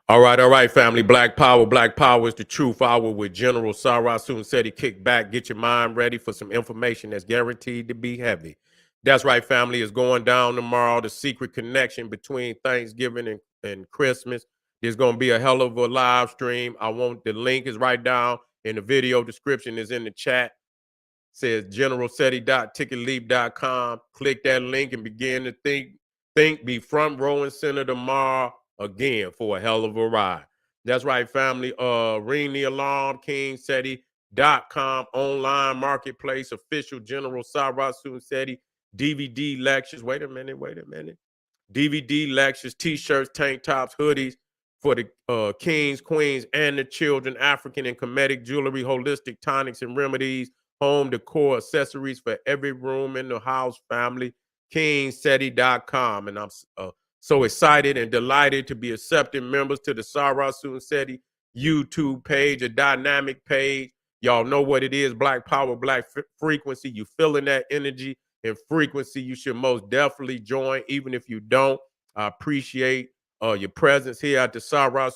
All right, family. Black Power is the truth hour with General Sarah Soon said he kick back, get your mind ready for some information that's guaranteed to be heavy. That's right, family. It's going down tomorrow. The secret connection between Thanksgiving and Christmas. There's going to be a hell of a live stream. The link is right down in the video description, is in the chat. Says generalseti.ticketleap.com. Click that link and begin to be front row and center tomorrow again for a hell of a ride. That's right, family. Ring the alarm, kingseti.com, online marketplace, official General Sarah Seti DVD lectures. Wait a minute. DVD lectures, t-shirts, tank tops, hoodies for the kings, queens, and the children, African and Kemetic jewelry, holistic tonics and remedies, home decor, accessories for every room in the house, family, kingseti.com. And I'm so excited and delighted to be accepting members to the Sarah Seti YouTube page, a dynamic page. Y'all know what it is, Black Power, Black Frequency. You feeling that energy and frequency, you should most definitely join. Even if you don't, I appreciate your presence here at the Sarah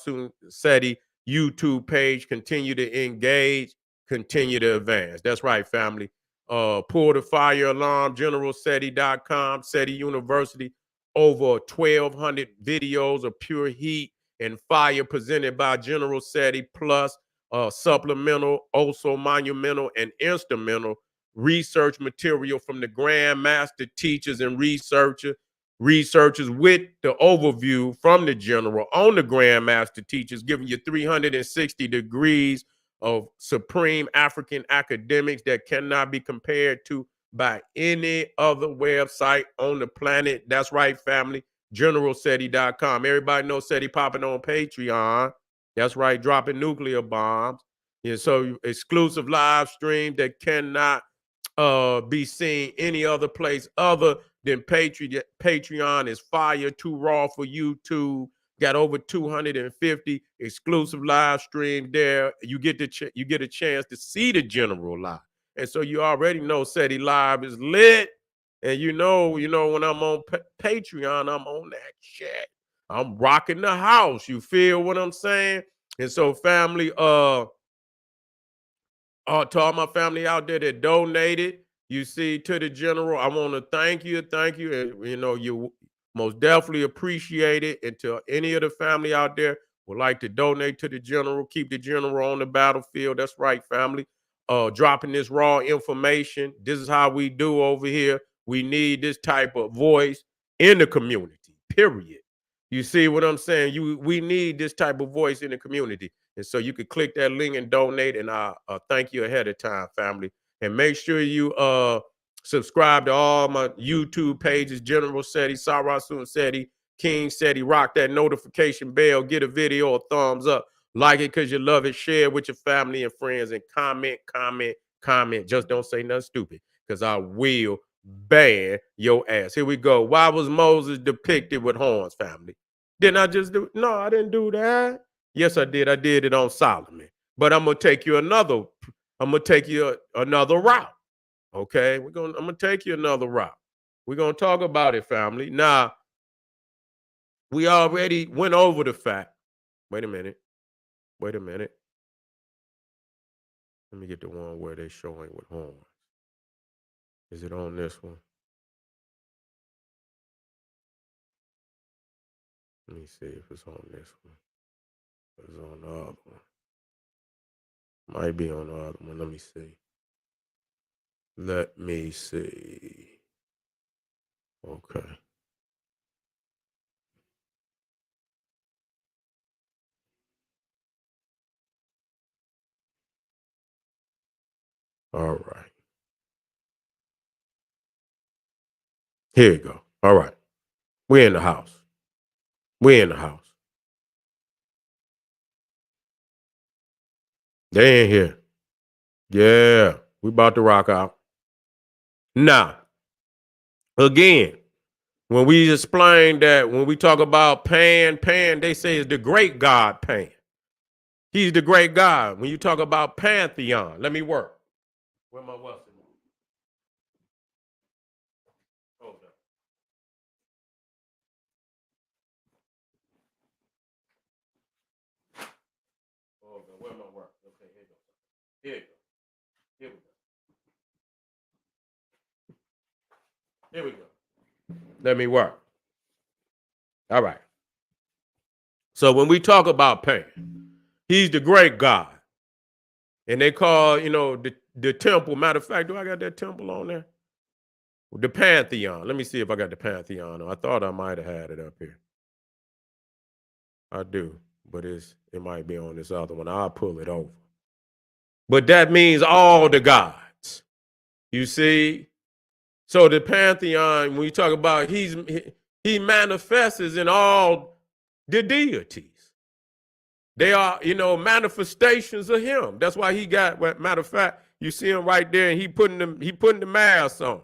Seti YouTube page. Continue to engage, continue to advance. That's right, family. Pull the fire alarm, generalseti.com, SETI University. Over 1,200 videos of pure heat and fire presented by General SETI, plus supplemental, also monumental, and instrumental research material from the grandmaster teachers and researchers with the overview from the general on the grandmaster teachers, giving you 360 degrees of supreme African academics that cannot be compared to by any other website on the planet. That's right, family. Generalseti.com. Everybody knows SETI popping on Patreon. That's right, dropping nuclear bombs. Yeah, so exclusive live stream that cannot be seen any other place other than Patreon. Patreon is fire, too raw for YouTube. Got over 250 exclusive live streams there. You get you get a chance to see the general live, and so you already know SETI Live is lit. And when I'm on Patreon, I'm on that shit. I'm rocking the house. You feel what I'm saying? And so, family, to all my family out there that donated, you see, to the general, I want to thank you. And, you most definitely appreciate it. And to any of the family out there would like to donate to the general, keep the general on the battlefield. That's right, family. Dropping this raw information. This is how we do over here. We need this type of voice in the community, period. You see what I'm saying? We need this type of voice in the community. And so you could click that link and donate, and I'll thank you ahead of time, family. And make sure you subscribe to all my YouTube pages, General SETI, Sarah Seti, King SETI. Rock that notification bell, get a video a thumbs up, like it because you love it, share with your family and friends, and comment. Just don't say nothing stupid, because I will ban your ass. Here we go. Why was Moses depicted with horns, family? Didn't I just do? No, I didn't do that. Yes, I did. I did it on Solomon. But I'm gonna take you another. I'm gonna take you another route. Okay, I'm gonna take you another route. We're gonna talk about it, family. Now, we already went over the fact. Wait a minute. Wait a minute. Let me get the one where they're showing with horns. Is it on this one? Let me see if it's on this one. It's on the other one. Might be on the other one. Let me see. Let me see. Okay. All right. Here you go. All right. We're in the house. We're in the house. They ain't here. Yeah. We about to rock out. Now, again, when we explain that, when we talk about Pan, they say is the great God Pan. He's the great God. When you talk about Pantheon, let me work. Where my weapon? Hold on. Here, here we go. Here we go. Let me work. All right. So when we talk about Pan, he's the great God. And they call, the temple. Matter of fact, do I got that temple on there? The Pantheon. Let me see if I got the Pantheon. I thought I might have had it up here. I do, but it might be on this other one. I'll pull it over. But that means all the gods. You see? So the Pantheon, when you talk about he manifests in all the deities. They are, manifestations of him. That's why he got, matter of fact, you see him right there, and he putting the mask on.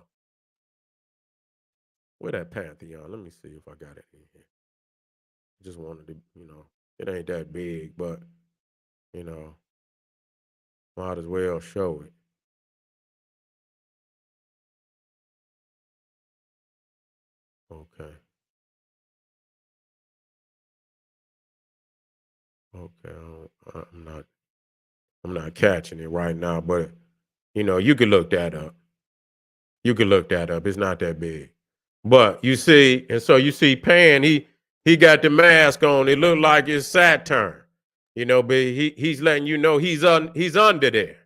Where that Pantheon? Let me see if I got it in here. Just wanted to, it ain't that big, but, might as well show it. Okay. Okay, I'm not catching it right now, but you can look that up. You can look that up. It's not that big. But you see, and so you see Pan, he got the mask on. It looked like it's Saturn. But he's letting you know he's under there.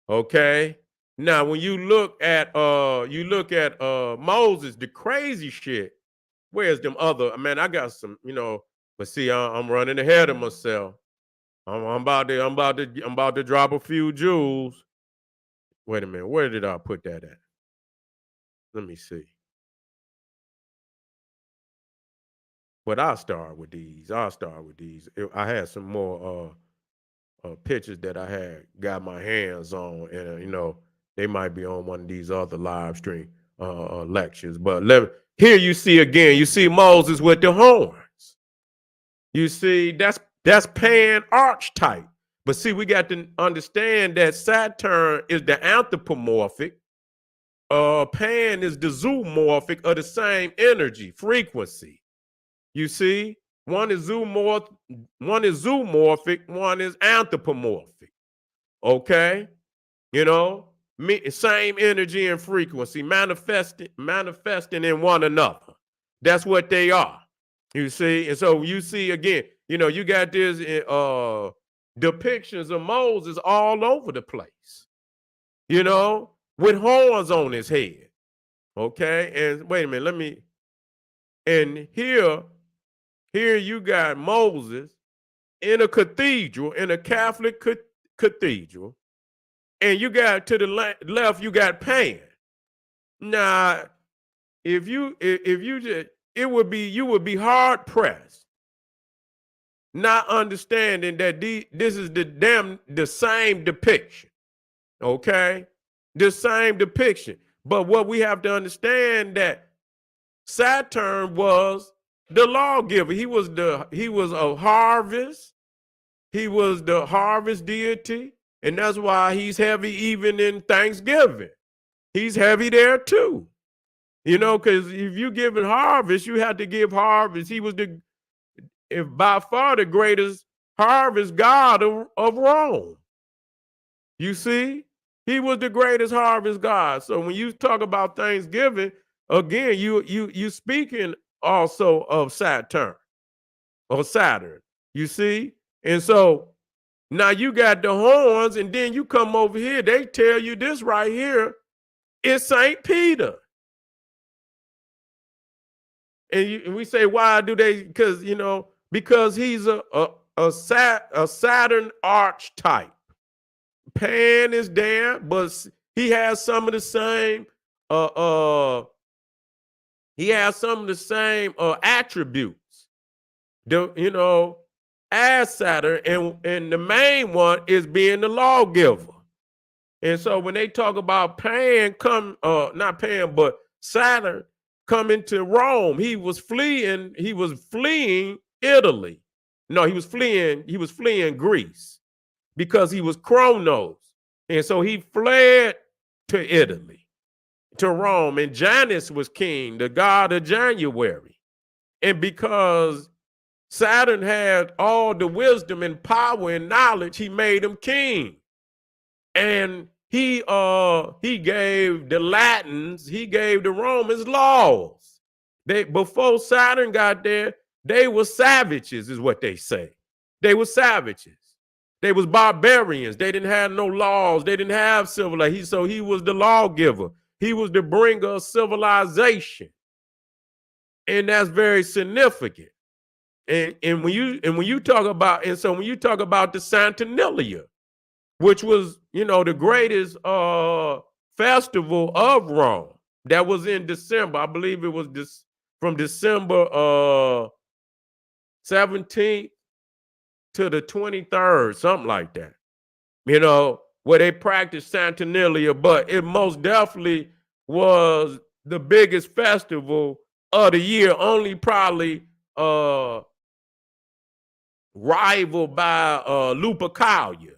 Okay? Now when you look at Moses, the crazy shit, where's them other man, I got some, but see, I'm running ahead of myself. I'm about to drop a few jewels. Wait a minute, where did I put that at? Let me see. But I'll start with these. I had some more pictures that I had got my hands on, and they might be on one of these other live stream lectures. But here you see Moses with the horns. You see, that's Pan archetype. But see, we got to understand that Saturn is the anthropomorphic. Pan is the zoomorphic of the same energy, frequency. You see, one is zoomorphic, one is anthropomorphic. Okay? Same energy and frequency, manifesting in one another. That's what they are. You see, and so you see again, you got this depictions of Moses all over the place, with horns on his head. Okay, and wait a minute, and here you got Moses in a cathedral, in a Catholic cathedral, and you got to the left, you got Pan. Now, if you just, you would be hard pressed not understanding that this is the same depiction. Okay, the same depiction. But what we have to understand that Saturn was the lawgiver. He was a harvest. He was the harvest deity, and that's why he's heavy even in Thanksgiving. He's heavy there too. Because if you give it harvest, you have to give harvest. He was by far the greatest harvest god of Rome. You see, he was the greatest harvest god. So when you talk about Thanksgiving, again, you speaking also of Saturn or Saturn. You see, and so now you got the horns, and then you come over here. They tell you this right here is Saint Peter. And we say, why do they? Because he's a Saturn archetype. Pan is there, but he has some of the same. He has some of the same attributes. As Saturn, and the main one is being the lawgiver. And so when they talk about Pan not Pan, but Saturn coming to Rome, he was fleeing Italy. No, he was fleeing Greece because he was Kronos. And so he fled to Italy, to Rome. And Janus was king, the god of January. And because Saturn had all the wisdom and power and knowledge, he made him king. And he gave the Latins, he gave the Romans laws. They, before Saturn got there, they were savages, is what they say. They were savages. They was barbarians. They didn't have no laws. They didn't have civilization. So he was the lawgiver. He was the bringer of civilization. And that's very significant. And when you talk about, and so when you talk about the Saturnalia, which was, you know, the greatest festival of Rome, that was in December. I believe it was this from December 17th to the 23rd, something like that. You know, where they practiced Saturnalia, but it most definitely was the biggest festival of the year, only probably rivaled by Lupercalia,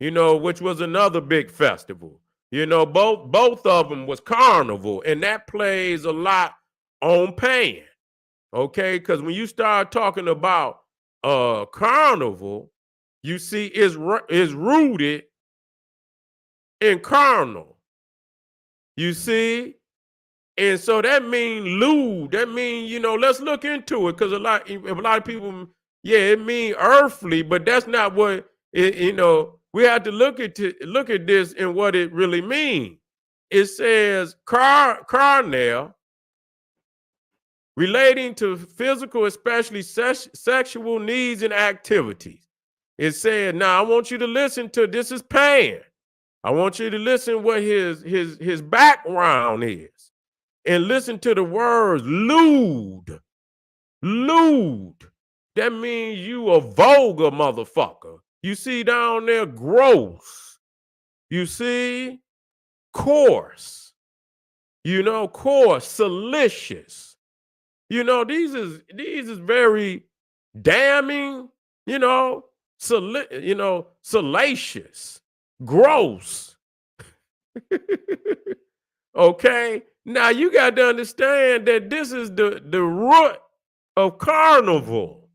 you know, which was another big festival. You know, both of them was Carnival, and that plays a lot on Pan. Okay, because when you start talking about Carnival, you see is rooted in carnal. You see, and so that means lewd. That means, you know, let's look into it, because a lot of people, yeah, it means earthly, but that's not what it, you know. We have to look at this and what it really means. It says carnal, relating to physical, especially sexual needs and activities. It said, now I want you to listen to, this is Pan. I want you to listen what his background is, and listen to the words lewd. Lewd. That means you a vulgar motherfucker. You see down there, gross. You see, coarse. You know, coarse, salacious. You know, these is very damning. You know, salacious, gross. Okay. Now you got to understand that this is the root of Carnival.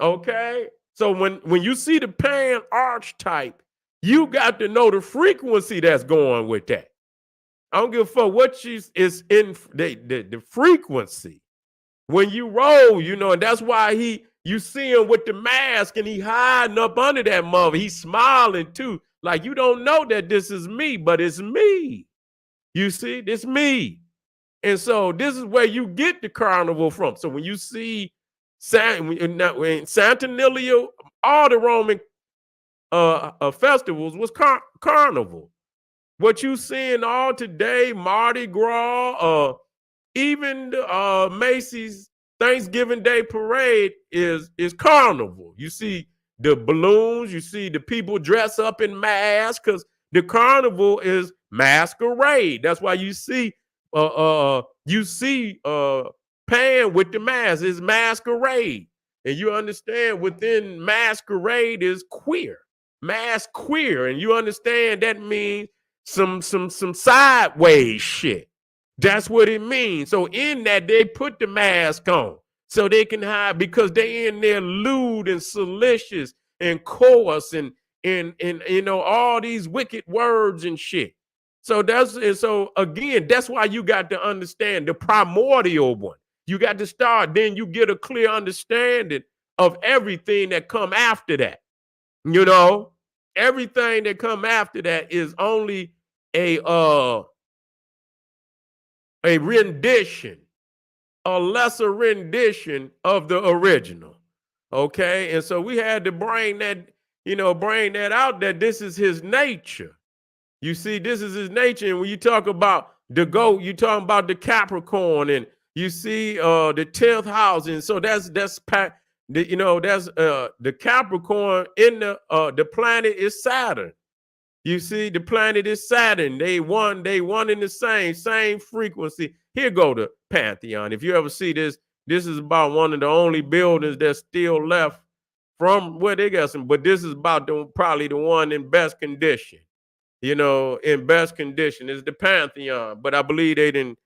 Okay. So when you see the Pan archetype, you got to know the frequency that's going with that. I don't give a fuck what is in the frequency. When you roll, you know, and that's why you see him with the mask and he hiding up under that mother. He's smiling too. Like, you don't know that this is me, but it's me. You see, this me. And so this is where you get the Carnival from. So when you see Saturnalia, all the Roman festivals was Carnival. What you seeing all today, Mardi Gras, even the Macy's Thanksgiving Day Parade is Carnival. You see the balloons, you see the people dress up in masks, because the Carnival is masquerade. That's why you see Pan with the mask is masquerade. And you understand within masquerade is queer, mass queer. And you understand that means some sideways shit. That's what it means. So in that, they put the mask on so they can hide, because they in there lewd and salacious and coarse and you know, all these wicked words and shit. So again, that's why you got to understand the primordial one. You got to start, then you get a clear understanding of everything that come after that. You know, everything that come after that is only a rendition, a lesser rendition of the original. Okay. And so we had to bring that out, that this is his nature. You see, this is his nature. And when you talk about the goat, you're talking about the Capricorn, and you see the 10th house. And so that's the Capricorn in the planet is Saturn. You see, the planet is Saturn. They one in the same frequency. Here go the Pantheon. If you ever see this is about one of the only buildings that's still left from where they got some, but this is about probably the one in best condition. You know, in best condition is the Pantheon. But I believe they didn't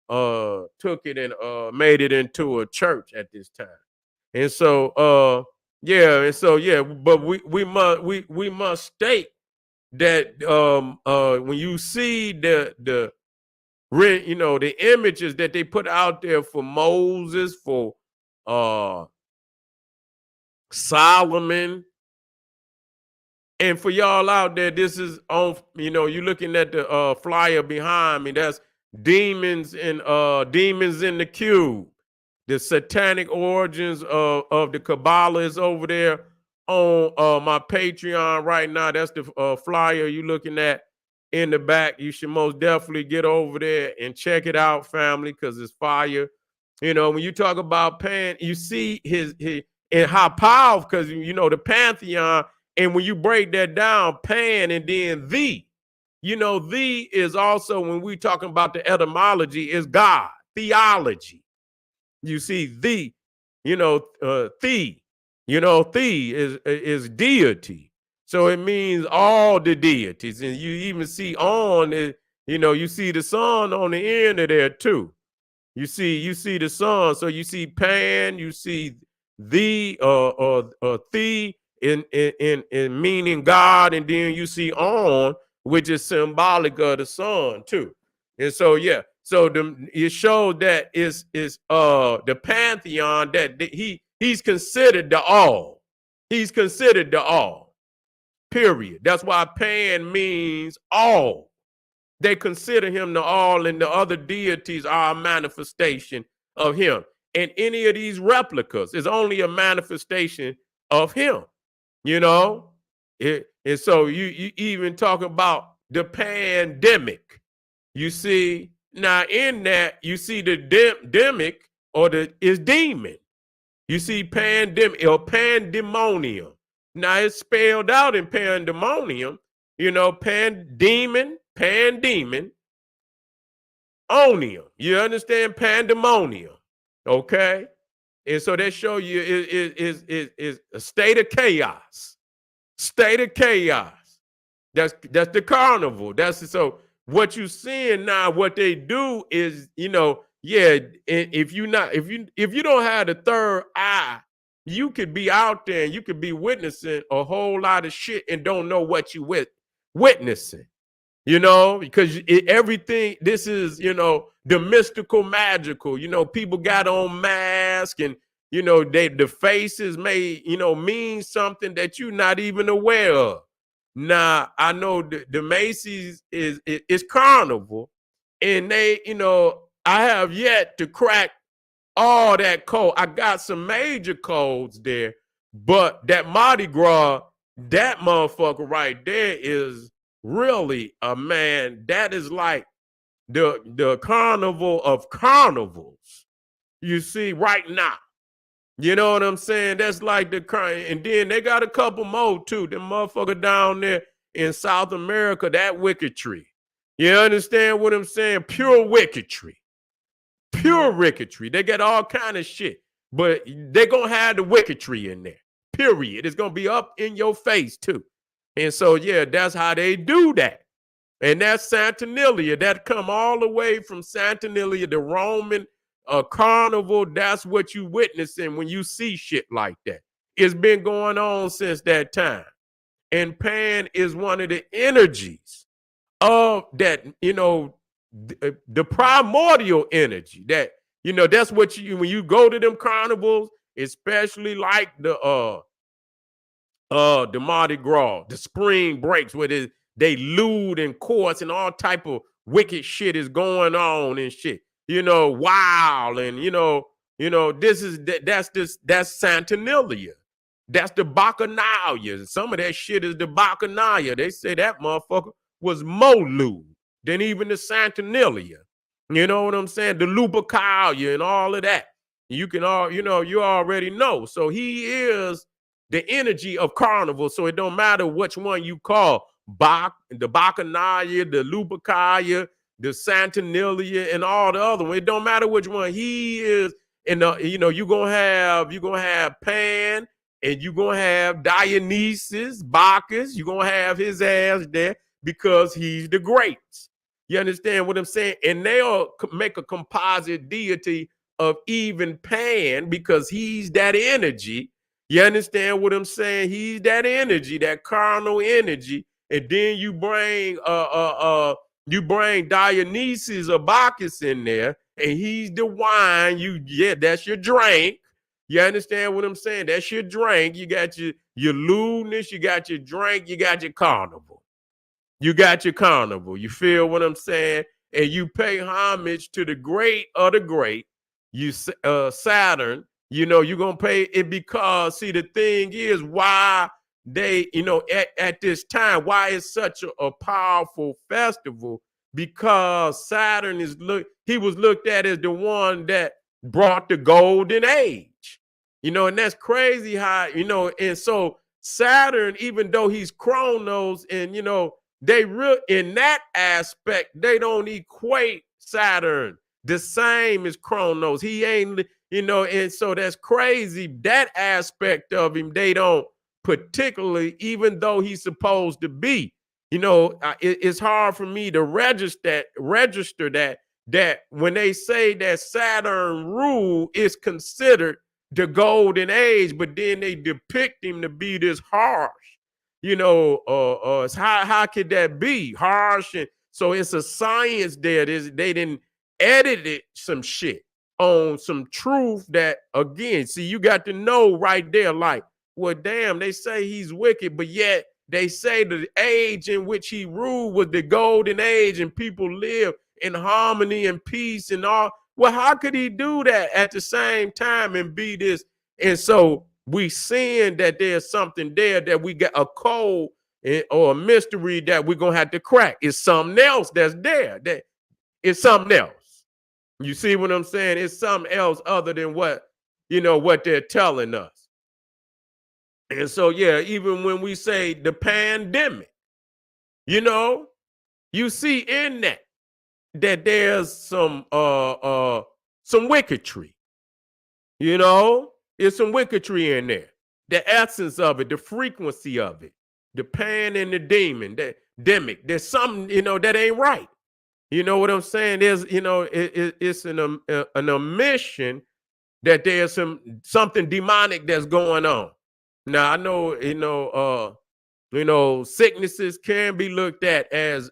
took it and made it into a church at this time. And so but we must state that when you see the images that they put out there for Moses, for Solomon, and for y'all out there, this is on, you're looking at the flyer behind me. That's Demons in the Cube. The satanic origins of the Kabbalah is over there on my Patreon right now. That's the flyer you're looking at in the back. You should most definitely get over there and check it out, family, because it's fire. When you talk about Pan, you see his and how powerful, because the Pantheon. And when you break that down, Pan and then the is also, when we talking about the etymology, is God, theology. You see the, the, is deity. So it means all the deities. And you even see on it, you see the sun on the end of there too. You see the sun. So you see Pan, you see the in meaning God, and then you see on, which is symbolic of the sun too. And so so it shows that is the Pantheon, that he's considered the all. He's considered the all. Period. That's why Pan means all. They consider him the all, and the other deities are a manifestation of him. And any of these replicas is only a manifestation of him. And so you even talk about the pandemic. You see, now in that, you see the demic, or is demon. You see pandemic or pandemonium. Now it's spelled out in pandemonium, pandemon, onium. You understand? Pandemonium. Okay. And so that show you is a state of chaos. State of chaos. That's the carnival. So what you seeing now, what they do is, if you don't have the third eye, you could be out there and you could be witnessing a whole lot of shit and don't know what you witnessing. Because everything, this is, the mystical, magical, people got on masks, and, the faces may, mean something that you're not even aware of. Now, I know the Macy's is Carnival, and they, I have yet to crack all that code. I got some major codes there, but that Mardi Gras, that motherfucker right there is really a man. That is like the carnival of carnivals. You see, right now. You know what I'm saying? That's like the current. And then they got a couple more too. The motherfucker down there in South America, that wicketry. You understand what I'm saying? Pure wicketry. Pure wicketry. They got all kind of shit. But they're going to have the wicketry in there. Period. It's going to be up in your face too. And so, that's how they do that. And that's Saturnalia. That come all the way from Saturnalia, the Roman carnival. That's what you witnessing when you see shit like that. It's been going on since that time. And Pan is one of the energies of that, the primordial energy that, that's what when you go to them carnivals, especially like the Mardi Gras, the spring breaks, where they lewd and coarse and all type of wicked shit is going on and shit, wild. And, that's Saturnalia. That's the Bacchanalia. Some of that shit is the Bacchanalia. They say that motherfucker was more lewd than even the Saturnalia. You know what I'm saying? The Lupercalia and all of that. You can you already know. So he is the energy of Carnival. So it don't matter which one you call, the Bacchanalia, the Lupercalia, the Saturnalia, and all the other ones. It don't matter which one he is. And you're gonna have Pan, and you're gonna have Dionysus, Bacchus. You're gonna have his ass there because he's the greats. You understand what I'm saying? And they'll make a composite deity of even Pan because he's that energy. You understand what I'm saying? He's that energy, that carnal energy. and then you bring Dionysus or Bacchus in there, and he's the wine. That's your drink. You understand what I'm saying? That's your drink. You got your lewdness, you got your drink, you got your carnival. You got your carnival. You feel what I'm saying? And you pay homage to the great of the great, Saturn. You're going to pay it because, see, the thing is why they, at this time, why it's such a powerful festival, because Saturn he was looked at as the one that brought the golden age, and that's crazy how, and so Saturn, even though he's Chronos, and, in that aspect, they don't equate Saturn the same as Chronos. He ain't, and so that's crazy. That aspect of him, they don't particularly, even though he's supposed to be. It's hard for me to register that when they say that Saturn rule is considered the golden age, but then they depict him to be this harsh. How could that be harsh? And so it's a science there. They didn't edited some shit on some truth that, again, see, you got to know right there, like, well, damn, they say he's wicked, but yet they say the age in which he ruled was the golden age and people live in harmony and peace and all. Well, how could he do that at the same time and be this? And so we seeing that there's something there that we got a code or a mystery that we're going to have to crack. It's something else that's there. It's something else. You see what I'm saying? It's something else other than what they're telling us. And so, yeah, even when we say the pandemic, you see in that there's some wickedry. There's some wickedry in there. The essence of it, the frequency of it, the pan and the demon, that demic. There's something, that ain't right. You know what I'm saying? There's, it's an omission that there's something demonic that's going on. Now I know, sicknesses can be looked at as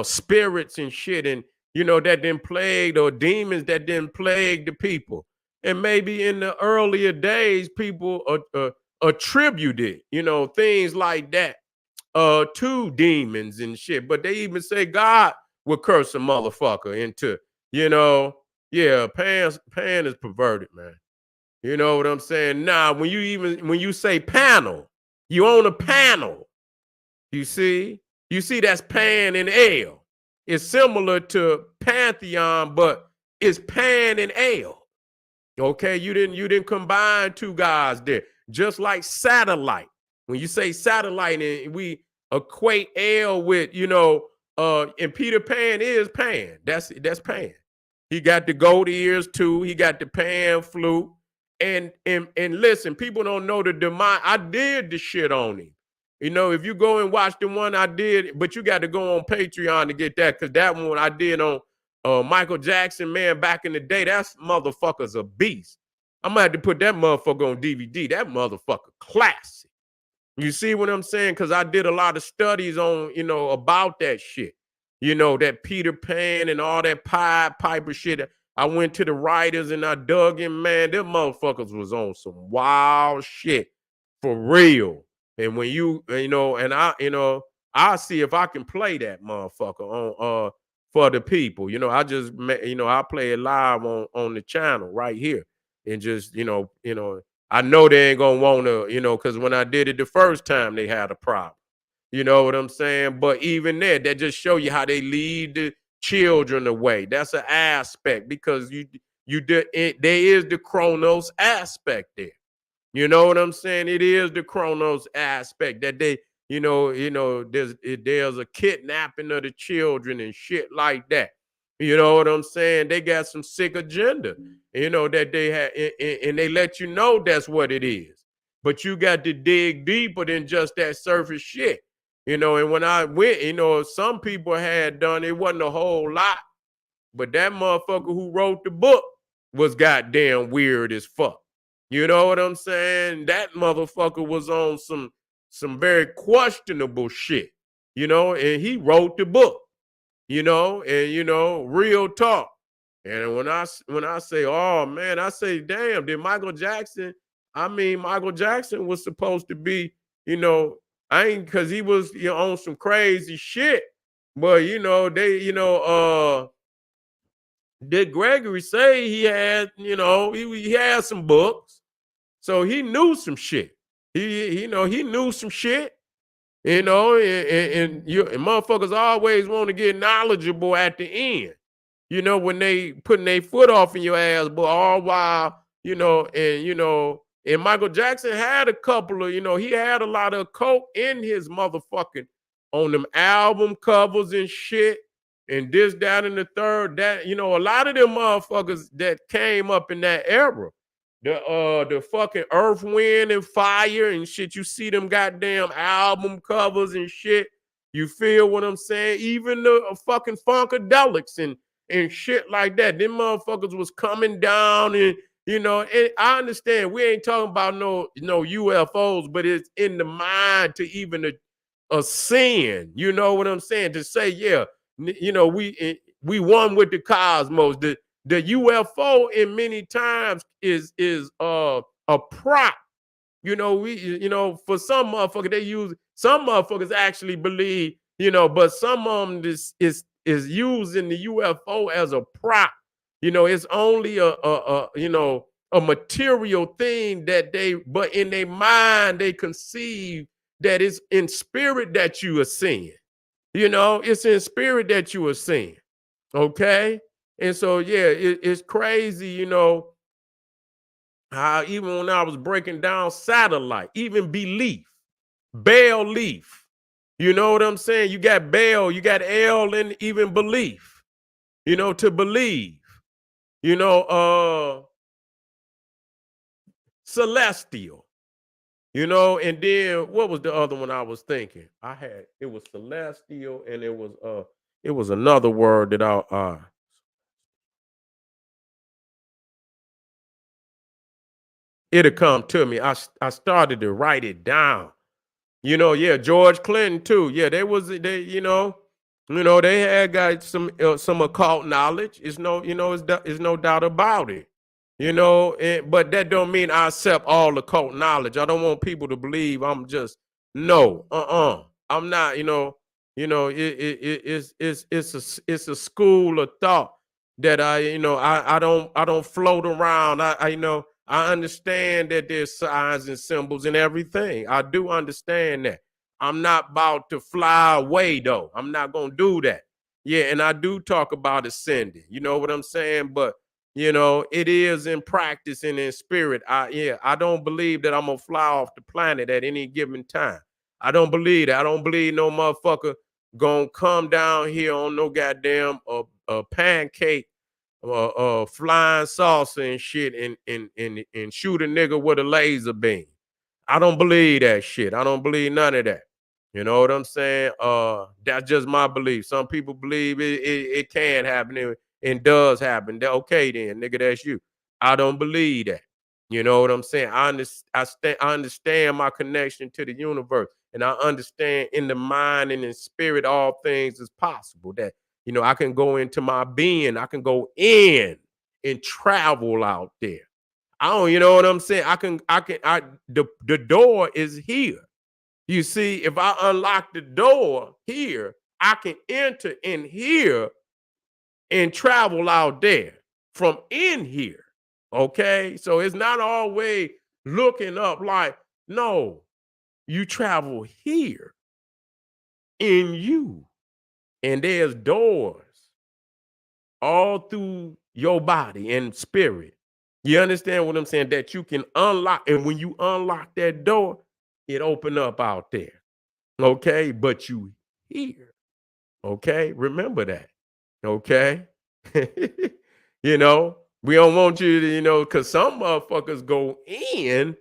spirits and shit, and that didn't plague, or demons that didn't plague the people. And maybe in the earlier days, people attributed, things like that to demons and shit. But they even say God will curse a motherfucker into, Pan is perverted, man. You know what I'm saying? Nah, when you say panel, you own a panel. You see that's Pan and L. It's similar to Pantheon, but it's Pan and L. Okay, you didn't combine two guys there. Just like satellite. When you say satellite, and we equate L with, and Peter Pan is Pan. That's Pan. He got the goat ears too. He got the pan flute. And listen, people don't know the demon. I did the shit on him. If you go and watch the one I did, but you got to go on Patreon to get that, because that one I did on Michael Jackson, man, back in the day. That motherfucker's a beast. I'm gonna have to put that motherfucker on DVD. That motherfucker classic. You see what I'm saying? Because I did a lot of studies on, about that shit. That Peter Pan and all that Pied Piper shit. I went to the writers and I dug in, man. Them motherfuckers was on some wild shit for real. And when and I'll see if I can play that motherfucker on for the people. I just I play it live on the channel right here. And just, I know they ain't gonna want to, because when I did it the first time, they had a problem. You know what I'm saying? But even there, that just show you how they lead the children away. That's an aspect, because there is the Chronos aspect there. You know what I'm saying? It is the Chronos aspect that they, there's a kidnapping of the children and shit like that. You know what I'm saying? They got some sick agenda, that they have, and they let you know that's what it is. But you got to dig deeper than just that surface shit. And when I went, some people had done, it wasn't a whole lot, but that motherfucker who wrote the book was goddamn weird as fuck. You know what I'm saying? That motherfucker was on some very questionable shit, you know, and he wrote the book, you know, and you know, real talk. And when I say, oh man, I say, damn, did Michael Jackson? I mean, Michael Jackson was supposed to be, you know, I ain't because he was on some crazy shit, but you know, did Gregory say he had, you know, he had some books, so he knew some shit. He he knew some shit, you know, and motherfuckers always want to get knowledgeable at the end, you know, when they putting their foot off in your ass, but all while, you know, and Michael Jackson had a couple of, you know, he had a lot of coke in his motherfucking on them album covers and shit, and this, that, and the third. That, you know, a lot of them motherfuckers that came up in that era, the fucking Earth, Wind, and Fire and shit. You see them goddamn album covers and shit. You feel what I'm saying? Even the fucking Funkadelics and shit like that. Them motherfuckers was coming down, and you know, and I understand we ain't talking about no UFOs, but it's in the mind to even a sin. You know what I'm saying? To say, yeah, you know, we one with the cosmos. The UFO in many times is a prop. You know, for some motherfuckers, they use, some motherfuckers actually believe, you know, but some of them is using the UFO as a prop. You know, it's only a material thing that but in their mind they conceive that it's in spirit that you are seeing. You know, it's in spirit that you are seeing. Okay. And so, yeah, it's crazy, you know, how even when I was breaking down satellite, even belief, Baal leaf, you know what I'm saying? You got Baal, you got L, and even belief, you know, to believe, you know, celestial, you know, and then what was the other one I was thinking? It was celestial, and it was another word that it'll come to me. I started to write it down. You know, yeah, George Clinton too. Yeah, they had got some occult knowledge. It's no, it's no doubt about it. You know, but that don't mean I accept all occult knowledge. I don't want people to believe I'm just no, I'm not. It's a school of thought that I don't float around. I understand that there's signs and symbols and everything. I do understand that. I'm not about to fly away though. I'm not gonna do that. Yeah, and I do talk about ascending. You know what I'm saying? But it is in practice and in spirit. I don't believe that I'm gonna fly off the planet at any given time. I don't believe that. I don't believe no motherfucker gonna come down here on no goddamn pancake flying saucer and shit and shoot a nigga with a laser beam. I don't believe that shit. I don't believe none of that. You know what I'm saying? That's just my belief. Some people believe it can happen and does happen. Okay, then, nigga, that's you. I don't believe that. You know what I'm saying? I understand my connection to the universe, and I understand in the mind and in spirit all things is possible. That I can go into my being. I can go in and travel out there. I don't, you know what I'm saying? The door is here. You see, if I unlock the door here, I can enter in here and travel out there from in here. Okay. So it's not always looking up like, no, you travel here in you. And there's doors all through your body and spirit. You understand what I'm saying? That you can unlock. And when you unlock that door, it open up out there. Okay. But you here. Okay. Remember that. Okay. We don't want you to, because some motherfuckers go in,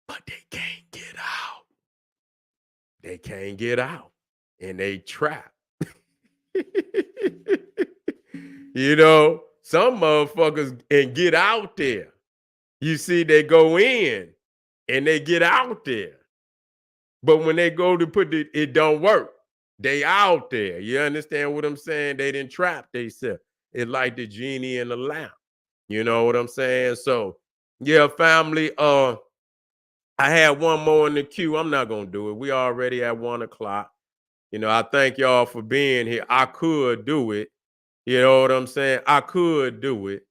but they can't get out. They can't get out. And they trap. Some motherfuckers and get out there. You see, they go in and they get out there. But when they go to put it don't work. They out there. You understand what I'm saying? They didn't trap themselves. It's like the genie in the lamp. You know what I'm saying? So yeah, family. I had one more in the queue. I'm not gonna do it. We already at 1 o'clock. I thank y'all for being here. I could do it. You know what I'm saying? I could do it.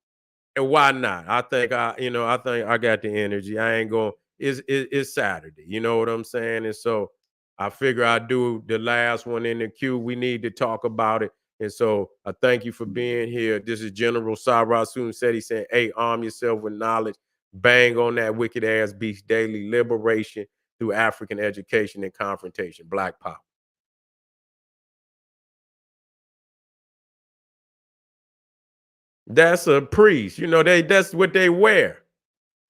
And why not? I think I got the energy. I ain't going. It's Saturday. You know what I'm saying? And so I figure I do the last one in the queue. We need to talk about it. And so I thank you for being here. This is General Sarah Soon said he said, "Hey, arm yourself with knowledge. Bang on that wicked ass beast daily liberation through African education and confrontation. Black power." That's a priest. That's what they wear.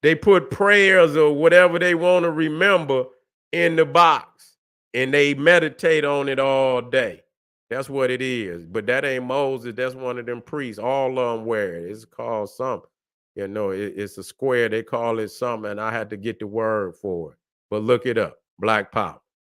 They put prayers or whatever they want to remember in the box and they meditate on it all day. That's what it is. But that ain't Moses. That's one of them priests. All of them wear it. It's called something. It's a square. They call it something. And I had to get the word for it. But look it up. Black Power.